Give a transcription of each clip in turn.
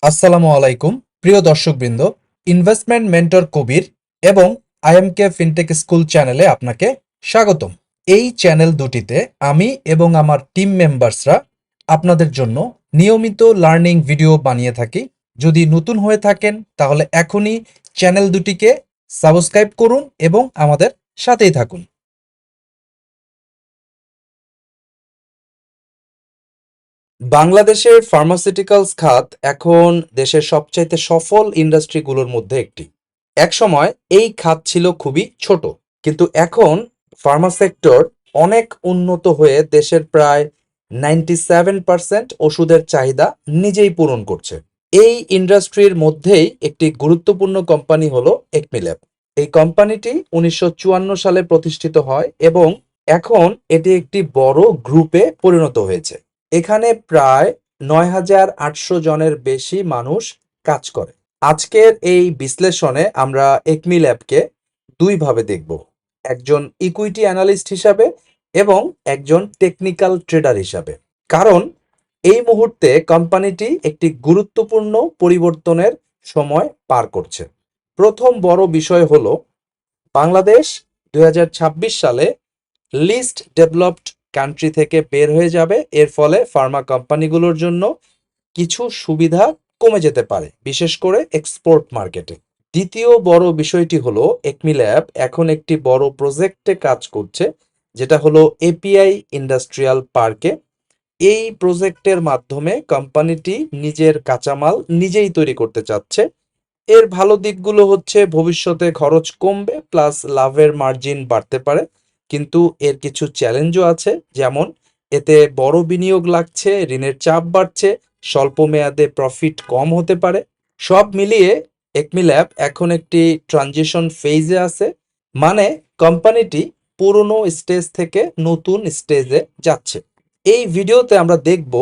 আসসালামু আলাইকুম প্রিয় দর্শকবৃন্দ। ইনভেস্টমেন্ট মেন্টর কবির এবং আইএমকে ফিনটেক স্কুল চ্যানেলে আপনাকে স্বাগতম। এই চ্যানেল দুটিতে আমি এবং আমার টিম মেম্বার্সরা আপনাদের জন্য নিয়মিত লার্নিং ভিডিও বানিয়ে থাকি। যদি নতুন হয়ে থাকেন তাহলে এখনই চ্যানেল দুটিকে সাবস্ক্রাইব করুন এবং আমাদের সাথেই থাকুন। বাংলাদেশের ফার্মাসিউটিক্যালস খাত এখন দেশের সবচাইতে সফল ইন্ডাস্ট্রিগুলোর মধ্যে একটি। একসময় এই খাত ছিল খুবই ছোট, কিন্তু এখন ফার্মা সেক্টর অনেক উন্নত হয়ে দেশের প্রায় 97% ওষুধের চাহিদা নিজেই পূরণ করছে। এই ইন্ডাস্ট্রির মধ্যেই একটি গুরুত্বপূর্ণ কোম্পানি হলো একমিল্যাব। এই কোম্পানিটি 1954 সালে প্রতিষ্ঠিত হয় এবং এখন এটি একটি বড় গ্রুপে পরিণত হয়েছে। এখানে প্রায় ৯,৮০০ জনের বেশি মানুষ কাজ করে। আজকের এই বিশ্লেষণে আমরা একমি ল্যাবকে দুইভাবে দেখব, একজন ইকুইটি অ্যানালিস্ট হিসাবে এবং একজন টেকনিক্যাল ট্রেডার হিসাবে। কারণ এই মুহূর্তে কোম্পানিটি একটি গুরুত্বপূর্ণ পরিবর্তনের সময় পার করছে। প্রথম বড় বিষয় হলো বাংলাদেশ ২০২৬ সালে লিস্ট ডেভেলপড কান্ট্রি থেকে বের হয়ে যাবে। এর ফলে ফার্মা কোম্পানিগুলোর জন্য কিছু সুবিধা কমে যেতে পারে, বিশেষ করে এক্সপোর্ট মার্কেটে। দ্বিতীয় বড় বিষয়টি হলো একমি ল্যাব এখন একটি বড় প্রজেক্টে কাজ করছে, যেটা হলো এপিআই ইন্ডাস্ট্রিয়াল পার্কে। এই প্রজেক্টের মাধ্যমে কোম্পানিটি নিজের কাঁচামাল নিজেই তৈরি করতে চাচ্ছে। এর ভালো দিকগুলো হচ্ছে ভবিষ্যতে খরচ কমবে, প্লাস লাভের মার্জিন বাড়তে পারে। কিন্তু এর কিছু চ্যালেঞ্জও আছে, যেমন এতে বড় বিনিয়োগ লাগছে, ঋণের চাপ বাড়ছে, স্বল্প মেয়াদে প্রফিট কম হতে পারে। সব মিলিয়ে একমি ল্যাব এখন একটি ট্রানজিশন ফেজে আছে, মানে কোম্পানিটি পুরনো স্টেজ থেকে নতুন স্টেজে যাচ্ছে। এই ভিডিওতে আমরা দেখব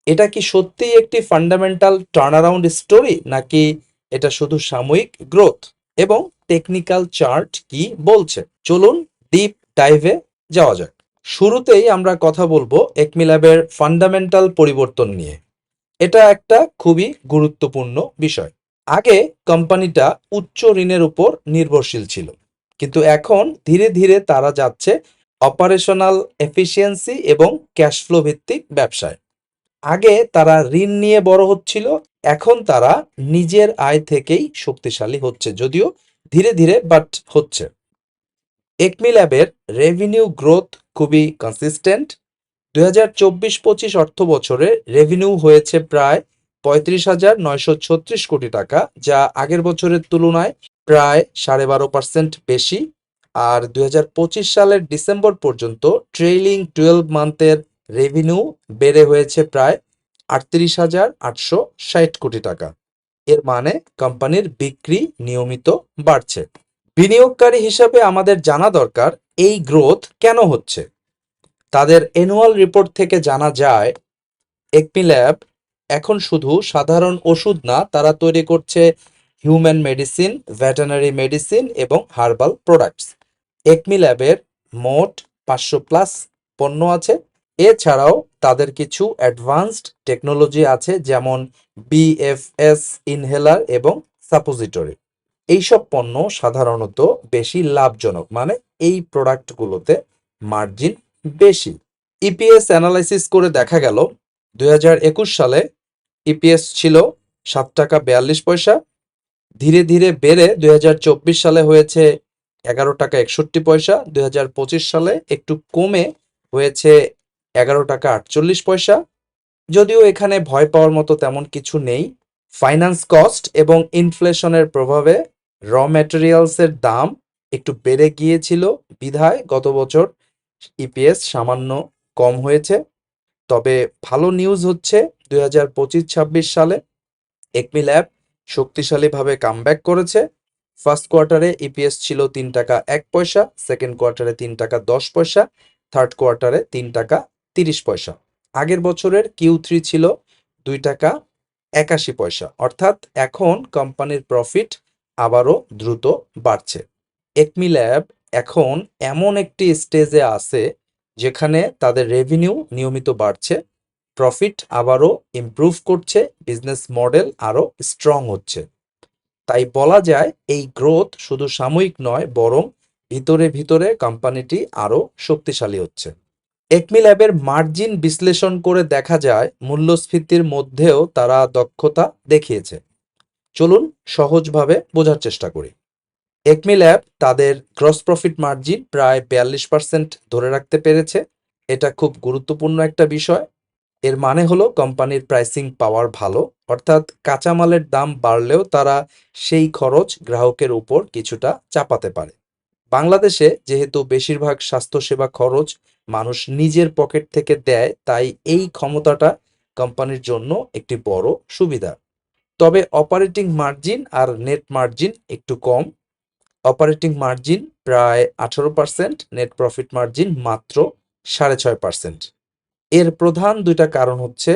এটা কি সত্যিই একটি ফান্ডামেন্টাল টার্নারাউন্ড স্টোরি, নাকি এটা শুধু সাময়িক গ্রোথ, এবং টেকনিক্যাল চার্ট কি বলছে। চলুন ডিপ ডাইভে যাওয়া যাক। শুরুতেই আমরা কথা বলবো একমি ল্যাবের ফান্ডামেন্টাল পরিবর্তন নিয়ে। এটা একটা খুবই গুরুত্বপূর্ণ বিষয়। আগে কোম্পানিটা উচ্চ ঋণের উপর নির্ভরশীল ছিল, কিন্তু এখন ধীরে ধীরে তারা যাচ্ছে অপারেশনাল এফিসিয়েন্সি এবং ক্যাশ ফ্লো ভিত্তিক ব্যবসায়। আগে তারা ঋণ নিয়ে বড় হচ্ছিল, এখন তারা নিজের আয় থেকেই শক্তিশালী হচ্ছে, যদিও ধীরে ধীরে, বাট হচ্ছে। একমি ল্যাবের রেভিনিউ গ্রোথ খুবই কনসিস্টেন্ট। ২০২৪-২৫ অর্থ বছরে রেভিনিউ হয়েছে প্রায় ৩৫,৯৩৬ কোটি টাকা, যা আগের বছরের তুলনায় প্রায় ১২.৫% বেশি। আর ২০২৫ সালের ডিসেম্বর পর্যন্ত ট্রেইলিং 12 মান্থের রেভিনিউ বেড়ে হয়েছে প্রায় ৩৮,৮৬০ কোটি টাকা। এর মানে কোম্পানির বিক্রি নিয়মিত বাড়ছে। বিনিয়োগকারী হিসাবে আমাদের জানা দরকার এই গ্রোথ কেন হচ্ছে। তাদের অ্যানুয়াল রিপোর্ট থেকে জানা যায় একমি ল্যাব এখন শুধু সাধারণ ওষুধ না, তারা তৈরি করছে হিউম্যান মেডিসিন, ভেটেরিনারি মেডিসিন এবং হার্বাল প্রোডাক্টস। একমি ল্যাবের মোট ৫০০+ পণ্য আছে। এছাড়াও তাদের কিছু অ্যাডভান্সড টেকনোলজি আছে, যেমন বিএফএস ইনহেলার এবং সাপোজিটরি। এইসব পণ্য সাধারণত বেশি লাভজনক, মানে এই প্রোডাক্টগুলোতে মার্জিন বেশি। ইপিএস অ্যানালাইসিস করে দেখা গেল ২০২১ সালে ইপিএস ছিল ৭ টাকা ৪২ পয়সা। ধীরে ধীরে বেড়ে ২০২৪ সালে হয়েছে ১১ টাকা ৬১ পয়সা। ২০২৫ সালে একটু কমে হয়েছে ১১ টাকা ৪৮ পয়সা। যদিও এখানে ভয় পাওয়ার মতো তেমন কিছু নেই। ফাইন্যান্স কস্ট এবং ইনফ্লেশনের প্রভাবে র ম্যাটেরিয়ালসের দাম একটু বেড়ে গিয়েছিল, বিধায় গত বছর ইপিএস সামান্য কম হয়েছে। তবে ভালো নিউজ হচ্ছে ২০২৫-২৬ সালে একমি ল্যাব শক্তিশালীভাবে কামব্যাক করেছে। ফার্স্ট কোয়ার্টারে ইপিএস ছিল ৩ টাকা ১ পয়সা, সেকেন্ড কোয়ার্টারে ৩ টাকা ১০ পয়সা, থার্ড কোয়ার্টারে ৩ টাকা ৩০ পয়সা। আগের বছরের Q3 ছিল ২ টাকা ৮১ পয়সা। অর্থাৎ এখন কোম্পানির প্রফিট আবারও দ্রুত বাড়ছে। একমি ল্যাব এখন এমন একটি স্টেজে আছে যেখানে তাদের রেভিনিউ নিয়মিত বাড়ছে, প্রফিট আবারও ইমপ্রুভ করছে, বিজনেস মডেল আরও স্ট্রং হচ্ছে। তাই বলা যায় এই গ্রোথ শুধু সাময়িক নয়, বরং ভিতরে ভিতরে কোম্পানিটি আরও শক্তিশালী হচ্ছে। একমি ল্যাবের মার্জিন বিশ্লেষণ করে দেখা যায় মূল্যস্ফীতির মধ্যেও তারা দক্ষতা দেখিয়েছে। চলুন সহজভাবে বোঝার চেষ্টা করি। একমি ল্যাব তাদের গ্রস প্রফিট মার্জিন প্রায় 42% ধরে রাখতে পেরেছে। এটা খুব গুরুত্বপূর্ণ একটা বিষয়। এর মানে হলো কোম্পানির প্রাইসিং পাওয়ার ভালো, অর্থাৎ কাঁচামালের দাম বাড়লেও তারা সেই খরচ গ্রাহকের উপর কিছুটা চাপাতে পারে। বাংলাদেশে যেহেতু বেশিরভাগ স্বাস্থ্যসেবা খরচ মানুষ নিজের পকেট থেকে দেয়, তাই এই ক্ষমতাটা কোম্পানির জন্য একটি বড় সুবিধা। তবে অপারেটিং মার্জিন আর নেট মার্জিন একটু কম। অপারেটিং মার্জিন প্রায় 18%, নেট প্রফিট মার্জিন মাত্র 6.5%। এর প্রধান দুইটা কারণ হচ্ছে,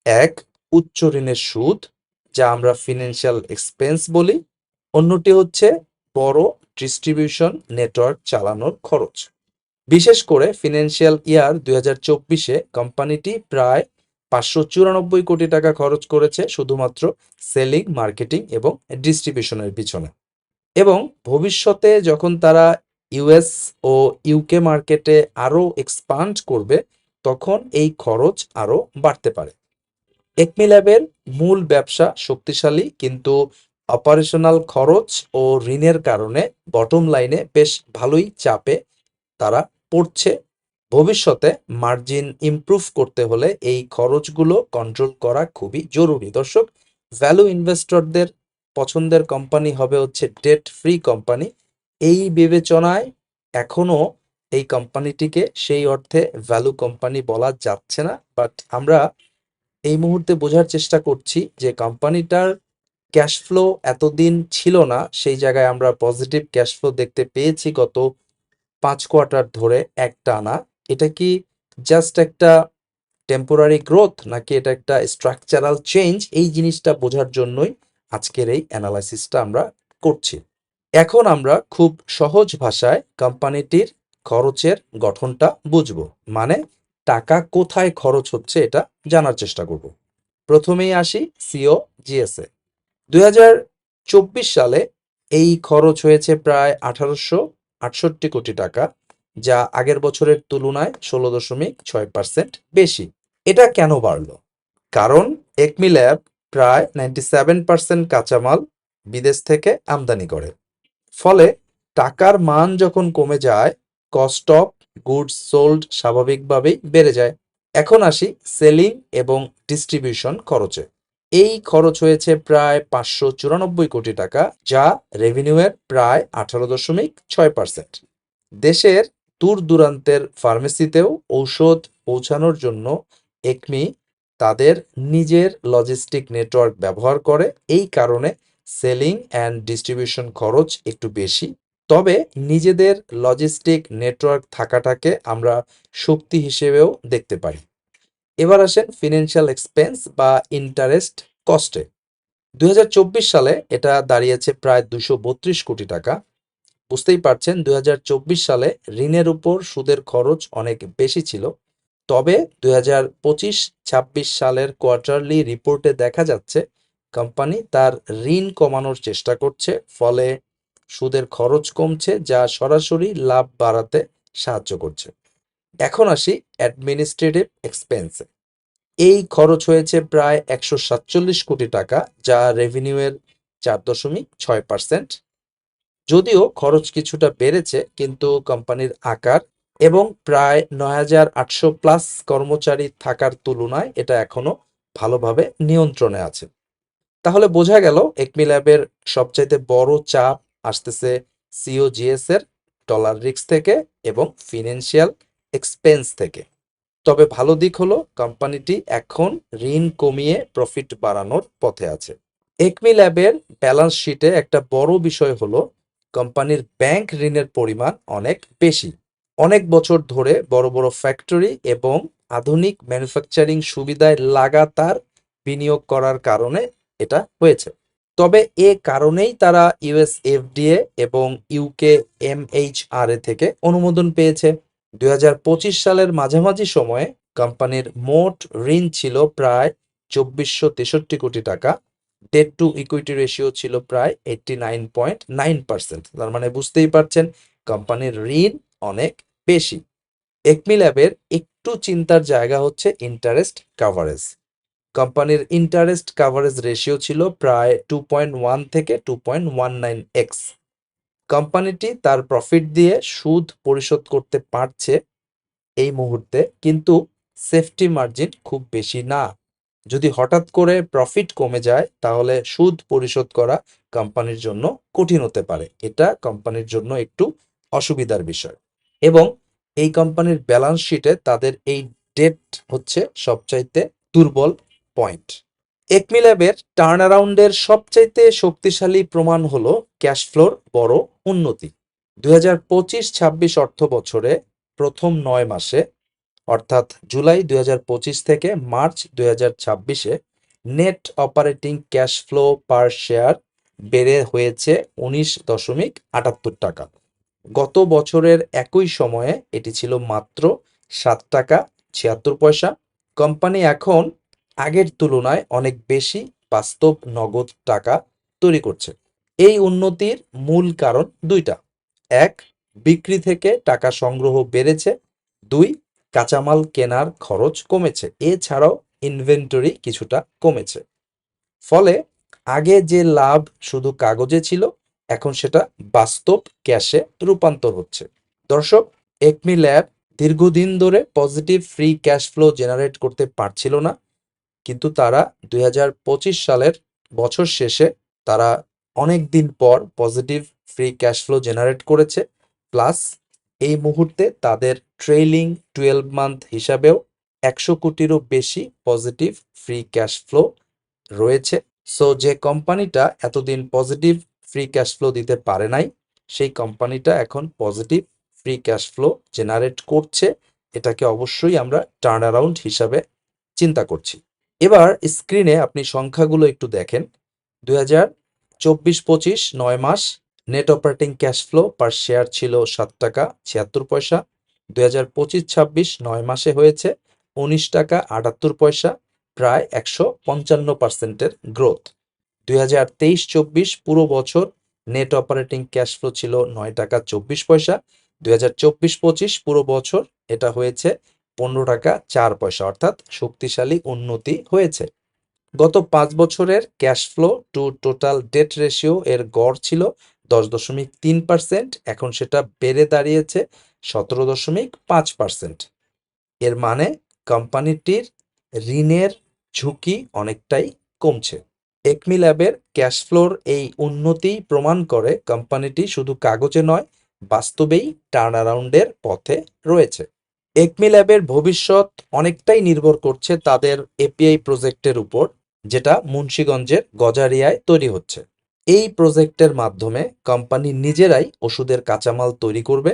এক, উচ্চ ঋণের সুদ, যা আমরা ফিনান্সিয়াল এক্সপেন্স বলি। অন্যটি হচ্ছে বড় ডিস্ট্রিবিউশন নেটওয়ার্ক চালানোর খরচ। বিশেষ করে ফিনান্সিয়াল ইয়ার 2024-এ কোম্পানিটি প্রায় 594 কোটি টাকা খরচ করেছে শুধুমাত্র সেলিং, মার্কেটিং এবং ডিস্ট্রিবিউশনের পিছনে। এবং ভবিষ্যতে যখন তারা ইউএস ও ইউকে মার্কেটে আরও এক্সপান্ড করবে, তখন এই খরচ আরও বাড়তে পারে। একমি ল্যাবের মূল ব্যবসা শক্তিশালী, কিন্তু অপারেশনাল খরচ ও ঋণের কারণে বটম লাইনে বেশ ভালোই চাপে তারা পড়ছে। ভবিষ্যতে মার্জিন ইমপ্রুভ করতে হলে এই খরচগুলো কন্ট্রোল করা খুবই জরুরি। দর্শক, ভ্যালু ইনভেস্টরদের পছন্দের কোম্পানি হবে হচ্ছে ডেট ফ্রি কোম্পানি। এই বিবেচনায় এখনো এই কোম্পানিটিকে সেই অর্থে ভ্যালু কোম্পানি বলা যাচ্ছে না, বাট আমরা এই মুহূর্তে বোঝার চেষ্টা করছি যে কোম্পানিটার ক্যাশ ফ্লো এতদিন ছিল না, সেই জায়গায় আমরা পজিটিভ ক্যাশ ফ্লো দেখতে পেয়েছি গত 5 কোয়ার্টার ধরে একটানা। এটা কি জাস্ট একটা টেম্পোরারি গ্রোথ, নাকি এটা একটা স্ট্রাকচারাল চেঞ্জ? এই জিনিসটা বোঝার জন্যই আজকের এই অ্যানালাইসিসটা আমরা করছি। এখন আমরা খুব সহজ ভাষায় কোম্পানিটির খরচের গঠনটা বুঝবো, মানে টাকা কোথায় খরচ হচ্ছে এটা জানার চেষ্টা করব। প্রথমেই আসি সিও জিএসএ। 2024 সালে এই খরচ হয়েছে প্রায় 1868 কোটি টাকা, যা আগের বছরের তুলনায় 16.6% বেশি। এটা কেন বাড়লো? কারণ একমি ল্যাব প্রায় 97% কাঁচামাল বিদেশ থেকে আমদানি করে। ফলে টাকার মান যখন কমে যায়, কস্ট অফ গুডস সোল্ড স্বাভাবিকভাবেই বেড়ে যায়। এখন আসি সেলিং এবং ডিস্ট্রিবিউশন খরচে। এই খরচ হয়েছে প্রায় 594 কোটি টাকা, যা রেভিনিউয়ের প্রায় 18.6%। দেশের দূর দূরান্তের ফার্মেসিতেও ঔষধ পৌঁছানোর জন্য একমি তাদের নিজের লজিস্টিক নেটওয়ার্ক ব্যবহার করে। এই কারণে সেলিং অ্যান্ড ডিস্ট্রিবিউশন খরচ একটু বেশি। তবে নিজেদের লজিস্টিক নেটওয়ার্ক থাকাটাকে আমরা শক্তি হিসেবেও দেখতে পারি। এবার আসেন ফিনান্সিয়াল এক্সপেন্স বা ইন্টারেস্ট কস্টে। 2024 সালে এটা দাঁড়িয়েছে প্রায় 232 কোটি টাকা। বুঝতেই পারছেন 2024 সালে ঋণের উপর সুদের খরচ অনেক বেশি ছিল। তবে 2025-26 সালের কোয়ার্টারলি রিপোর্টে দেখা যাচ্ছে কোম্পানি তার ঋণ কমানোর চেষ্টা করছে, ফলে সুদের খরচ কমছে, যা সরাসরি লাভ বাড়াতে সাহায্য করছে। এখন আসি অ্যাডমিনিস্ট্রেটিভ এক্সপেন্সে। এই খরচ হয়েছে প্রায় 147 কোটি টাকা, যা রেভিনিউয়ের 4.6%। যদিও খরচ কিছুটা বেড়েছে, কিন্তু কোম্পানির আকার এবং প্রায় 9,800 প্লাস কর্মচারী থাকার তুলনায় এটা এখনো ভালোভাবে নিয়ন্ত্রণে আছে। তাহলে বোঝা গেল একমি ল্যাবের সবচাইতে বড় চাপ আসতেছে সিওজিএস এর ডলার রিস্ক থেকে এবং ফিনান্সিয়াল এক্সপেন্স থেকে। তবে ভালো দিক হলো কোম্পানিটি এখন ঋণ কমিয়ে প্রফিট বাড়ানোর পথে আছে। একমি ল্যাবের ব্যালেন্স শিটে একটা বড় বিষয় হলো কোম্পানির ব্যাংক ঋণের পরিমাণ অনেক বেশি। অনেক বছর ধরে বড় বড় ফ্যাক্টরি এবং আধুনিক ম্যানুফ্যাকচারিং সুবিধায় লাগাতার বিনিয়োগ করার কারণে এটা হয়েছে। তবে এ কারণেই তারা ইউএস এফডিএ এবং ইউকে এমএইচআরএ থেকে অনুমোদন পেয়েছে। 2025 সালের মাঝামাঝি সময়ে কোম্পানির মোট ঋণ ছিল প্রায় 2463 কোটি টাকা। ডেট টু ইকুইটি রেশিও ছিল প্রায় 89.9%। তার মানে বুঝতেই পারছেন কোম্পানির ঋণ অনেক বেশি। একমি ল্যাবের একটু চিন্তার জায়গা হচ্ছে ইন্টারেস্ট কাভারেজ। কোম্পানির ইন্টারেস্ট কাভারেজ রেশিও ছিল প্রায় 2.1 থেকে 2.19x। কোম্পানিটি তার প্রফিট দিয়ে সুদ পরিশোধ করতে পারছে এই মুহূর্তে, কিন্তু সেফটি মার্জিন খুব বেশি না। যদি হঠাৎ করে প্রফিট কমে যায় তাহলে সুদ পরিশোধ করা কোম্পানির জন্য কঠিন হতে পারে। এটা কোম্পানির জন্য একটু অসুবিধার বিষয়। এবং এই কোম্পানির ব্যালেন্স শিটে তাদের এই ডেট হচ্ছে সবচাইতে দুর্বল পয়েন্ট। একমি ল্যাবের টার্ন অ্যারাউন্ডের সবচাইতে শক্তিশালী প্রমাণ হলো ক্যাশ ফ্লোর বড় উন্নতি। 2025-26 অর্থ বছরে প্রথম 9 মাসে, অর্থাৎ জুলাই 2025 থেকে মার্চ 2026-এ net operating cash flow per share বেড়ে হয়েছে 19.78 টাকা। গত বছরের একই সময়ে এটি ছিল মাত্র 7 টাকা 76 পয়সা। কোম্পানি এখন আগের তুলনায় অনেক বেশি বাস্তব নগদ টাকা তৈরি করছে। এই উন্নতির মূল কারণ দুইটা: এক, বিক্রি থেকে টাকা সংগ্রহ বেড়েছে; দুই, কাঁচামাল কেনার খরচ কমেছে। এছাড়াও ইনভেন্টরি কিছুটা কমেছে। ফলে আগে যে লাভ শুধু কাগজে ছিল, এখন সেটা বাস্তব ক্যাশে রূপান্তর হচ্ছে। দর্শক, একমি ল্যাব দীর্ঘদিন ধরে positive free cash flow generate করতে পারছিল না, কিন্তু তারা 2025 সালের বছর শেষে তারা অনেক দিন পর positive free cash flow generate করেছে। প্লাস এই মুহূর্তে তাদের ট্রেইলিং 12 মান্থ হিসাবেও 100 কোটিরও বেশি পজিটিভ ফ্রি ক্যাশ ফ্লো রয়েছে। সো যে কোম্পানিটা এতদিন পজিটিভ ফ্রি ক্যাশ ফ্লো দিতে পারে নাই, সেই কোম্পানিটা এখন positive free cash flow generate করছে। এটাকে অবশ্যই আমরা টার্ন অ্যারাউন্ড হিসাবে চিন্তা করছি। এবার স্ক্রিনে আপনি সংখ্যাগুলো একটু দেখেন। 2024-25 9 মাস net operating cash flow per share ছিল 7 টাকা 76 পয়সা। 2025-26 9 মাসে হয়েছে 19 টাকা 78 পয়সা, প্রায় 155%-এর গ্রোথ। 2023-24 পুরো বছর নেট অপারেটিং ক্যাশ ফ্লো ছিল 9 টাকা 24 পয়সা। 2024-25 পুরো বছর এটা হয়েছে 15 টাকা 4 পয়সা, অর্থাৎ শক্তিশালী উন্নতি হয়েছে। গত 5 বছরের cash flow to total debt ratio এর গড় ছিল 10.3%, এখন সেটা বেড়ে দাঁড়িয়েছে 17.5%। এর মানে কোম্পানিটির ঋণের ঝুঁকি অনেকটাই কমছে। একমি ল্যাবের ক্যাশ ফ্লোর এই উন্নতি প্রমাণ করে কোম্পানিটি শুধু কাগজে নয়, বাস্তবেই টার্ন অ্যারাউন্ডের পথে রয়েছে। একমি ল্যাবের ভবিষ্যৎ অনেকটাই নির্ভর করছে তাদের এপিআই প্রজেক্টের উপর, যেটা মুন্সিগঞ্জের গজারিয়ায় তৈরি হচ্ছে। এই প্রজেক্টের মাধ্যমে কোম্পানি নিজেরাই ওষুধের কাঁচামাল তৈরি করবে।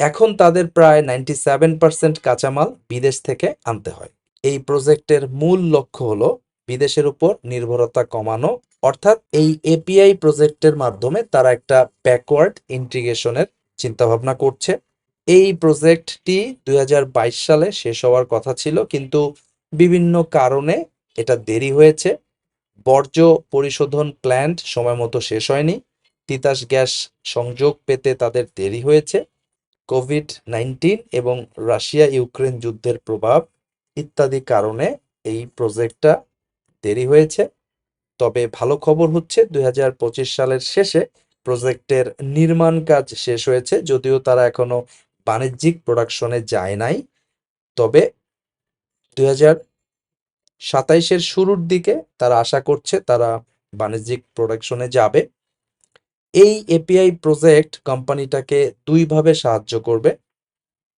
এখন তাদের প্রায় 97% কাঁচামাল বিদেশ থেকে আনতে হয়। এই প্রজেক্টের মূল লক্ষ্য হলো বিদেশের উপর নির্ভরতা কমানো, অর্থাৎ এই এপিআই প্রজেক্টের মাধ্যমে তারা একটা ব্যাকওয়ার্ড ইন্টিগ্রেশনের চিন্তাভাবনা করছে। এই প্রজেক্টটি 2022 সালে শেষ হওয়ার কথা ছিল, কিন্তু বিভিন্ন কারণে এটা দেরি হয়েছে। বর্জ্য পরিশোধন প্ল্যান্ট সময় মতো শেষ হয়নি, তিতাস গ্যাস সংযোগ পেতে তাদের দেরি হয়েছে, কোভিড-19 এবং রাশিয়া ইউক্রেন যুদ্ধের প্রভাব ইত্যাদি কারণে এই প্রজেক্টটা দেরি হয়েছে। তবে ভালো খবর হচ্ছে 2025 সালের শেষে প্রজেক্টের নির্মাণ কাজ শেষ হয়েছে, যদিও তারা এখনো বাণিজ্যিক প্রোডাকশনে যায় নাই। তবে 2027-এর শুরুর দিকে তারা আশা করছে তারা বাণিজ্যিক প্রোডাকশনে যাবে। এই এপিআই প্রজেক্ট কোম্পানিটাকে দুইভাবে সাহায্য করবে।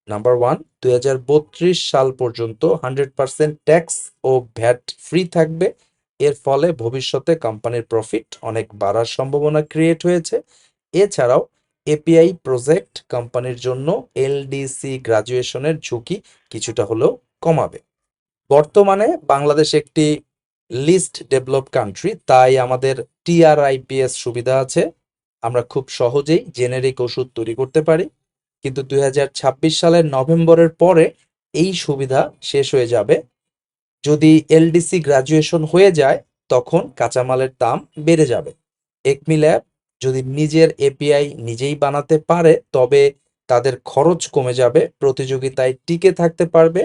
নাম্বার 1, 2032 সাল পর্যন্ত 100% ট্যাক্স ও ভ্যাট ফ্রি থাকবে। এর ফলে ভবিষ্যতে কোম্পানির প্রফিট অনেক বাড়ার সম্ভাবনা ক্রিয়েট হয়েছে। এছাড়াও এপিআই প্রজেক্ট কোম্পানির জন্য এলডিসি গ্রাজুয়েশনের ঝুঁকি কিছুটা হলেও কমাবে। বর্তমানে বাংলাদেশ একটি লিস্ট ডেভেলপ কান্ট্রি, তাই আমাদের টিআরআইপিএস সুবিধা আছে। আমরা খুব সহজেই জেনেরিক ওষুধ তৈরি করতে পারি। কিন্তু 2026 সালের নভেম্বরের পরে এই সুবিধা শেষ হয়ে যাবে। যদি এলডিসি গ্রাজুয়েশন হয়ে যায় তখন কাঁচামালের দাম বেড়ে যাবে। একমি ল্যাব যদি নিজের এপিআই নিজেই বানাতে পারে তবে তাদের খরচ কমে যাবে, প্রতিযোগিতায় টিকে থাকতে পারবে,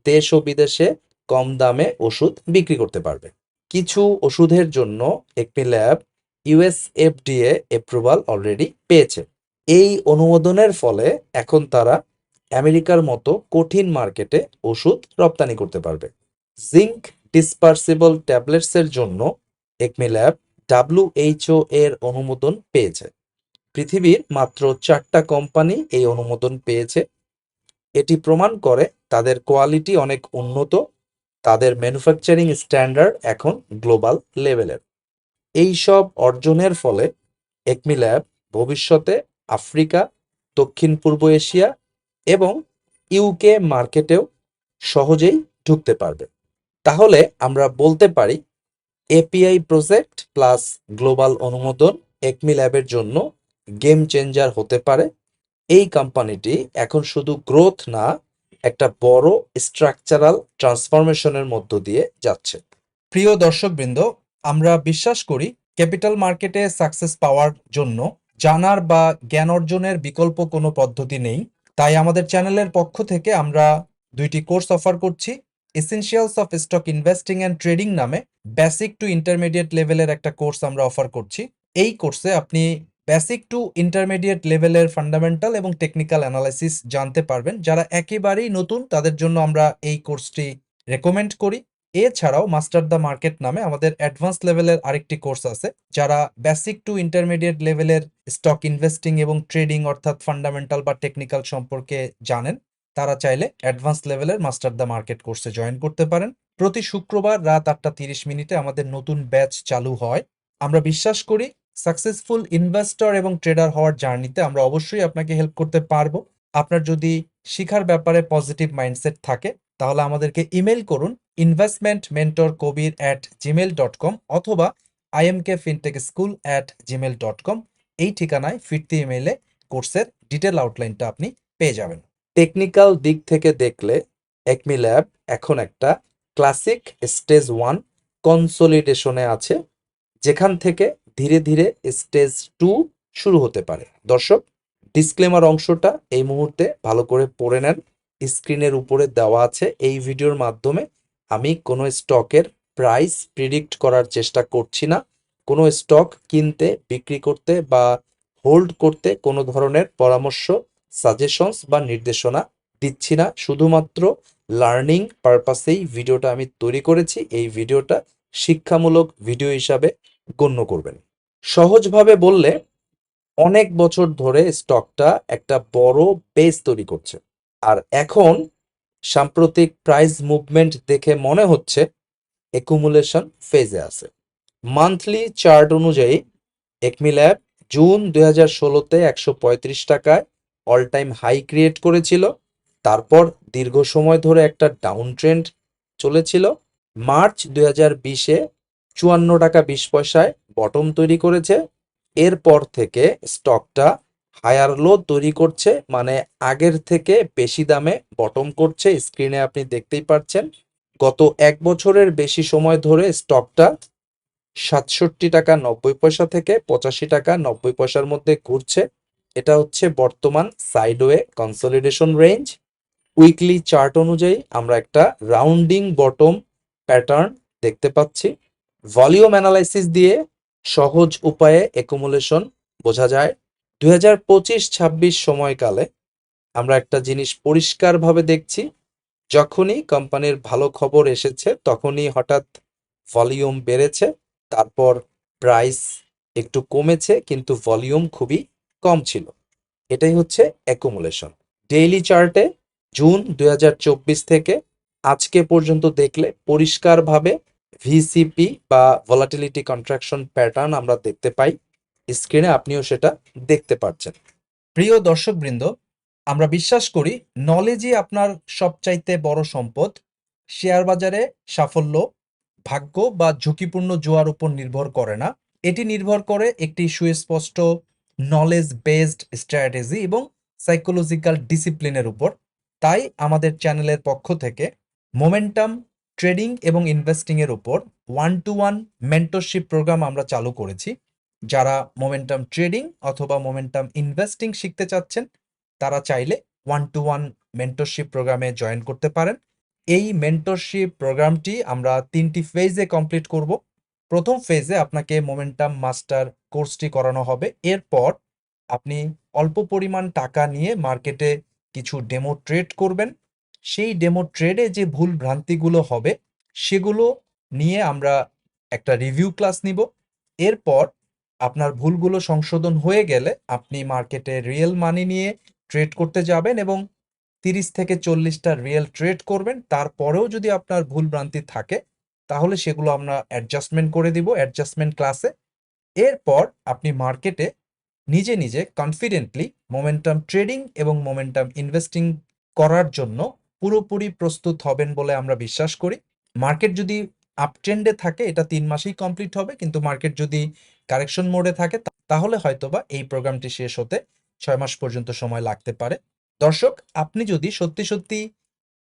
দেশ ও বিদেশে কম দামে ওষুধ বিক্রি করতে পারবে। কিছু ওষুধের জন্য Acme lab US FDA approval already পেয়েছে। এই অনুমোদনের ফলে এখন তারা আমেরিকার মতো কঠিন মার্কেটে ওষুধ রপ্তানি করতে পারবে। জিঙ্ক ডিসপার্সিবল ট্যাবলেটসের জন্য একমি ল্যাব ডাব্লিউএইচও এর অনুমোদন পেয়েছে। পৃথিবীর মাত্র 4টা কোম্পানি এই অনুমোদন পেয়েছে। এটি প্রমাণ করে তাদের কোয়ালিটি অনেক উন্নত, তাদের ম্যানুফ্যাকচারিং স্ট্যান্ডার্ড এখন গ্লোবাল লেভেলের। এই সব অর্জনের ফলে একমি ল্যাব ভবিষ্যতে আফ্রিকা, দক্ষিণ পূর্ব এশিয়া এবং ইউকে মার্কেটেও সহজেই ঢুকতে পারবে। তাহলে আমরা বলতে পারি এপিআই প্রজেক্ট প্লাস গ্লোবাল অনুমোদন একমি ল্যাবের জন্য গেম চেঞ্জার হতে পারে। এই কোম্পানিটি এখন শুধু গ্রোথ না, একটা বড় স্ট্রাকচারাল ট্রান্সফরমেশনের মধ্য দিয়ে যাচ্ছে। প্রিয় দর্শকবৃন্দ, আমরা বিশ্বাস করি ক্যাপিটাল মার্কেটে সাকসেস পাওয়ার জন্য জানার বা জ্ঞান অর্জনের বিকল্প কোনো পদ্ধতি নেই। তাই আমাদের চ্যানেলের পক্ষ থেকে আমরা 2টি কোর্স অফার করছি। Essentials of stock investing and trading নামে বেসিক টু ইন্টারমিডিয়েট লেভেলের একটা কোর্স আমরা অফার করছি। এই কোর্সে আপনি বেসিক টু ইন্টারমিডিয়েট লেভেলের ফান্ডামেন্টাল এবং টেকনিক্যাল অ্যানালাইসিস জানতে পারবেন। যারা একেবারেই নতুন তাদের জন্য আমরা এই কোর্সটি রেকমেন্ড করি। এছাড়াও মাস্টার দ্য মার্কেট নামে আমাদের অ্যাডভান্স লেভেলের আরেকটি কোর্স আছে। যারা বেসিক টু ইন্টারমিডিয়েট লেভেলের স্টক ইনভেস্টিং এবং ট্রেডিং অর্থাৎ ফান্ডামেন্টাল বা টেকনিক্যাল সম্পর্কে জানেন, তারা চাইলে অ্যাডভান্স লেভেলের মাস্টার দ্য মার্কেট কোর্সে জয়েন করতে পারেন। প্রতি শুক্রবার রাত 8:30 আমাদের নতুন ব্যাচ চালু হয়। আমরা বিশ্বাস করি সাকসেসফুল ইনভেস্টর এবং ট্রেডার হওয়ার জার্নিতে আমরা অবশ্যই আপনাকে হেল্প করতে পারবো। আপনার যদি শিখার ব্যাপারে পজিটিভ মাইন্ডসেট থাকে তাহলে আমাদেরকে ইমেল করুন investmentmentorkobir@gmail.com অথবা imkfintechschool@gmail.com। এই ঠিকানায় ফিরতি ইমেইলে কোর্সের ডিটেল আউটলাইনটা আপনি পেয়ে যাবেন। টেকনিক্যাল দিক থেকে দেখলে একমি ল্যাব এখন একটা ক্লাসিক স্টেজ 1 কনসোলিডেশনে আছে, যেখান থেকে ধীরে ধীরে স্টেজ 2 শুরু হতে পারে। দর্শক, ডিসক্লেমার অংশটা এই মুহূর্তে ভালো করে পড়ে নেন। স্ক্রিনের উপরে দেওয়া আছে। এই ভিডিওর মাধ্যমে আমি কোনো স্টকের প্রাইস প্রিডিক্ট করার চেষ্টা করছি না। কোনো স্টক কিনতে, বিক্রি করতে বা হোল্ড করতে কোনো ধরনের পরামর্শ, সাজেশনস বা নির্দেশনা দিচ্ছি না। শুধুমাত্র লার্নিং পারপাসেই ভিডিওটা আমি তৈরি করেছি। এই ভিডিওটা শিক্ষামূলক ভিডিও হিসাবে গণ্য করবেন। সহজভাবে বললে অনেক বছর ধরে স্টকটা একটা বড় বেস তৈরি করছে, আর এখন সাম্প্রতিক প্রাইস মুভমেন্ট দেখে মনে হচ্ছে অ্যাকুমুলেশন ফেজে আছে। মান্থলি চার্ট অনুযায়ী একমি ল্যাব জুন 2016-তে 135 টাকায় অল টাইম হাই ক্রিয়েট করেছিল। তারপর দীর্ঘ সময় ধরে একটা ডাউন ট্রেন্ড চলেছিল। মার্চ 2020-এ 54 টাকা 20 পয়সায় বটম তৈরি করেছে। এরপর থেকে স্টকটা হায়ার লো তৈরি করছে, মানে আগের থেকে বেশি দামে বটম করছে। স্ক্রিনে আপনি দেখতেই পাচ্ছেন। গত 1 বছরের বেশি সময় ধরে স্টকটা 67 টাকা 90 পয়সা থেকে 85 টাকা 90 পয়সার মধ্যে ঘুরছে। এটা হচ্ছে বর্তমান sideway consolidation range. Weekly chart অনুযায়ী আমরা একটা রাউন্ডিং বটম প্যাটার্ন দেখতে পাচ্ছি। ভলিউম অ্যানালাইসিস দিয়ে সহজ উপায়ে অ্যাকুমুলেশন বোঝা যায়। 2025-26 সময়কালে আমরা একটা জিনিস পরিষ্কারভাবে দেখছি, যখনই কোম্পানির ভালো খবর এসেছে তখনই হঠাৎ ভলিউম বেড়েছে, তারপর প্রাইস একটু কমেছে কিন্তু ভলিউম খুবই কম ছিল। এটাই হচ্ছে অ্যাকুমুলেশন। ডেইলি চার্টে জুন 2024 থেকে আজকে পর্যন্ত দেখলে পরিষ্কারভাবে ভিসিপি বা ভলাটিলিটি কন্ট্রাকশন প্যাটার্ন আমরা দেখতে পাই। স্ক্রিনে আপনিও সেটা দেখতে পাচ্ছেন। প্রিয় দর্শকবৃন্দ, আমরা বিশ্বাস করি নলেজই আপনার সবচাইতে বড় সম্পদ। শেয়ার বাজারে সাফল্য ভাগ্য বা ঝুঁকিপূর্ণ জোয়ার উপর নির্ভর করে না, এটি নির্ভর করে একটি সুস্পষ্ট নলেজ বেসড স্ট্র্যাটেজি এবং সাইকোলজিক্যাল ডিসিপ্লিনের উপর। তাই আমাদের চ্যানেলের পক্ষ থেকে মোমেন্টাম ট্রেডিং এবং ইনভেস্টিং এর উপর 1-to-1 মেন্টরশিপ প্রোগ্রাম আমরা চালু করেছি। যারা মোমেন্টাম ট্রেডিং অথবা মোমেন্টাম ইনভেস্টিং শিখতে চাচ্ছেন, তারা চাইলে 1-to-1 মেন্টরশিপ প্রোগ্রামে জয়েন করতে পারেন। এই মেন্টরশিপ প্রোগ্রামটি আমরা 3টি ফেজে কমপ্লিট করব। প্রথম ফেজে আপনাকে মোমেন্টাম মাস্টার কোর্সটি করানো হবে। এরপর আপনি অল্প পরিমাণ টাকা নিয়ে মার্কেটে কিছু ডেমো ট্রেড করবেন। সেই ডেমো ট্রেডে যে ভুল ভ্রান্তিগুলো হবে সেগুলো নিয়ে আমরা একটা রিভিউ ক্লাস নিব। এরপর আপনার ভুলগুলো সংশোধন হয়ে গেলে আপনি মার্কেটে রিয়েল মানি নিয়ে ট্রেড করতে যাবেন এবং 30 থেকে 40টা রিয়েল ট্রেড করবেন। তারপরেও যদি আপনার ভুল ভ্রান্তি থাকে তাহলে সেগুলো আমরা অ্যাডজাস্টমেন্ট করে দিব অ্যাডজাস্টমেন্ট ক্লাসে। এরপর আপনি মার্কেটে নিজে নিজে কনফিডেন্টলি মোমেন্টাম ট্রেডিং এবং মোমেন্টাম ইনভেস্টিং করার জন্য পুরোপুরি প্রস্তুত হবেন বলে আমরা বিশ্বাস করি। মার্কেট যদি আপট্রেন্ডে থাকে এটা 3 মাসেই কমপ্লিট হবে, কিন্তু মার্কেট যদি কারেকশন মোডে থাকে তাহলে হয়তোবা এই প্রোগ্রামটি শেষ হতে 6 মাস পর্যন্ত সময় লাগতে পারে। দর্শক, আপনি যদি সত্যি সত্যি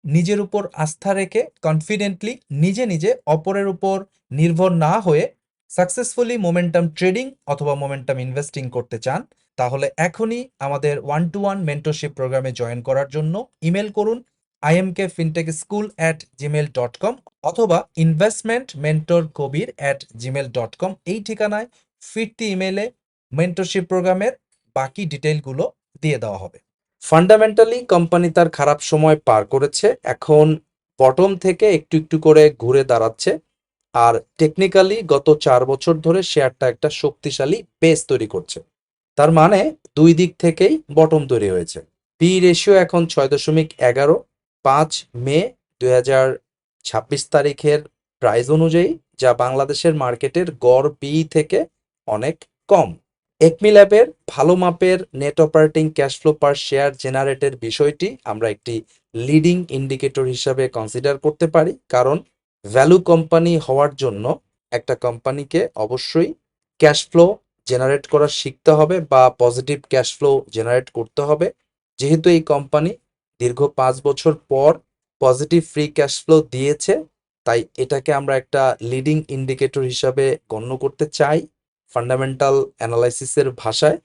নিজের উপর আস্থা রেখে কনফিডেন্টলি নিজে নিজে অপরের উপর নির্ভর না হয়ে সাকসেসফুলি মোমেন্টাম ট্রেডিং অথবা মোমেন্টাম ইনভেস্টিং করতে চান, তাহলে এখনই আমাদের 1-to-1 মেন্টরশিপ প্রোগ্রামে জয়েন করার জন্য ইমেল করুন imkfintechschool@gmail.com অথবা investmentmentorkobir@gmail.com। এই ঠিকানায় ফিরতি ইমেলে মেন্টরশিপ প্রোগ্রামের বাকি ডিটেইলগুলো দিয়ে দেওয়া হবে। ফান্ডামেন্টালি কোম্পানি তার খারাপ সময় পার করেছে, এখন বটম থেকে একটু একটু করে ঘুরে দাঁড়াচ্ছে। আর টেকনিক্যালি গত 4 বছর ধরে শেয়ারটা একটা শক্তিশালী বেস তৈরি করছে। তার মানে দুই দিক থেকেই বটম তৈরি হয়েছে। পি রেশিও এখন 6.11। 5 মে 2026 তারিখের প্রাইস অনুযায়ী, যা বাংলাদেশের মার্কেটের গড় পি থেকে অনেক কম। একমি ল্যাবের ভালো মাপের net operating cash flow per share জেনারেটের বিষয়টি আমরা একটি লিডিং ইন্ডিকেটর হিসাবে কনসিডার করতে পারি, কারণ ভ্যালু কোম্পানি হওয়ার জন্য একটা কোম্পানিকে অবশ্যই ক্যাশ ফ্লো জেনারেট করা শিখতে হবে বা পজিটিভ ক্যাশ ফ্লো জেনারেট করতে হবে। যেহেতু এই কোম্পানি দীর্ঘ 5 বছর পর পজিটিভ ফ্রি ক্যাশ ফ্লো দিয়েছে, তাই এটাকে আমরা একটা লিডিং ইন্ডিকেটর হিসাবে গণ্য করতে চাই ফান্ডামেন্টাল অ্যানালাইসিসের ভাষায়।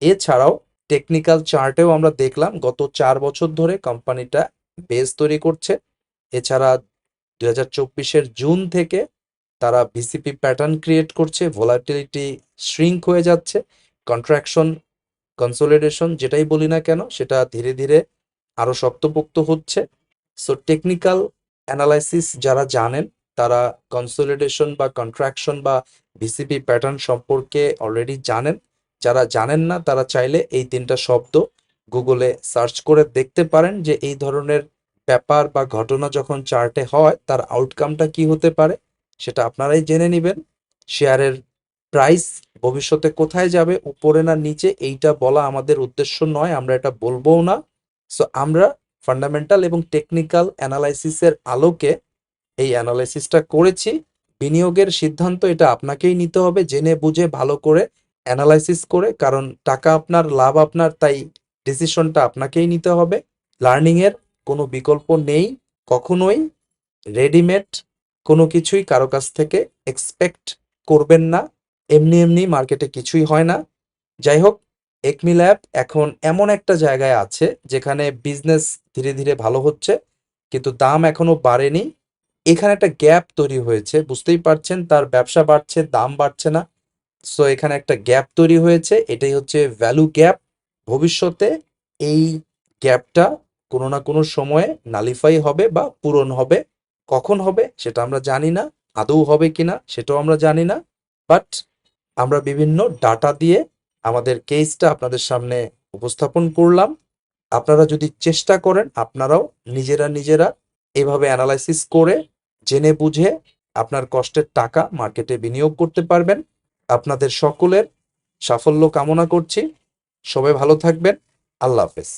এছাড়াও টেকনিক্যাল চার্টেও আমরা দেখলাম গত 4 বছর ধরে কোম্পানিটা বেস তৈরি করছে। এছাড়া 2024-এর জুন থেকে তারা ভিসিপি প্যাটার্ন ক্রিয়েট করছে, ভোলাটিলিটি শ্রিঙ্ক হয়ে যাচ্ছে, কন্ট্রাকশন কনসোলিডেশন যেটাই বলি না কেন সেটা ধীরে ধীরে আরো শক্তপোক্ত হচ্ছে। সো টেকনিক্যাল অ্যানালাইসিস যারা জানেন তারা কনসোলিডেশন বা কন্ট্রাকশন বা ভিসিপি প্যাটার্ন সম্পর্কে অলরেডি জানেন। যারা জানেন না তারা চাইলে এই 3টা শব্দ গুগলে সার্চ করে দেখতে পারেন যে এই ধরনের ব্যাপার বা ঘটনা যখন চার্টে হয় তার আউটকামটা কি হতে পারে সেটা আপনারাই জেনে নেবেন। শেয়ারের প্রাইস ভবিষ্যতে কোথায় যাবে, উপরে না নিচে, এইটা বলা আমাদের উদ্দেশ্য নয়, আমরা এটা বলবোও না। সো আমরা ফান্ডামেন্টাল এবং টেকনিক্যাল অ্যানালাইসিসের আলোকে এই অ্যানালাইসিসটা করেছি। বিনিয়োগের সিদ্ধান্ত এটা আপনাকেই নিতে হবে, জেনে বুঝে ভালো করে অ্যানালাইসিস করে, কারণ টাকা আপনার, লাভ আপনার, তাই ডিসিশনটা আপনাকেই নিতে হবে। লার্নিংয়ের কোনো বিকল্প নেই কখনোই। রেডিমেড কোনো কিছুই কারো কাছ থেকে এক্সপেক্ট করবেন না, এমনি এমনি মার্কেটে কিছুই হয় না। যাই হোক, একমি ল্যাব এখন এমন একটা জায়গায় আছে যেখানে বিজনেস ধীরে ধীরে ভালো হচ্ছে, কিন্তু দাম এখনো বাড়েনি। এখানে একটা গ্যাপ তৈরি হয়েছে, বুঝতেই পারছেন, তার ব্যবসা বাড়ছে, দাম বাড়ছে না। সো এখানে একটা গ্যাপ তৈরি হয়েছে, এটাই হচ্ছে ভ্যালু গ্যাপ। ভবিষ্যতে এই গ্যাপটা কোনো না কোনো সময়ে নালিফাই হবে বা পূরণ হবে। কখন হবে সেটা আমরা জানি না, আদৌ হবে কিনা সেটাও আমরা জানি না। বাট আমরা বিভিন্ন ডাটা দিয়ে আমাদের কেসটা আপনাদের সামনে উপস্থাপন করলাম। আপনারা যদি চেষ্টা করেন আপনারাও নিজেরা নিজেরা এভাবে অ্যানালাইসিস করে জেনে বুঝে আপনার কষ্টের টাকা মার্কেটে বিনিয়োগ করতে পারবেন। আপনাদের সকলের সাফল্য কামনা করছি। সবাই ভালো থাকবেন। আল্লাহ হাফেজ।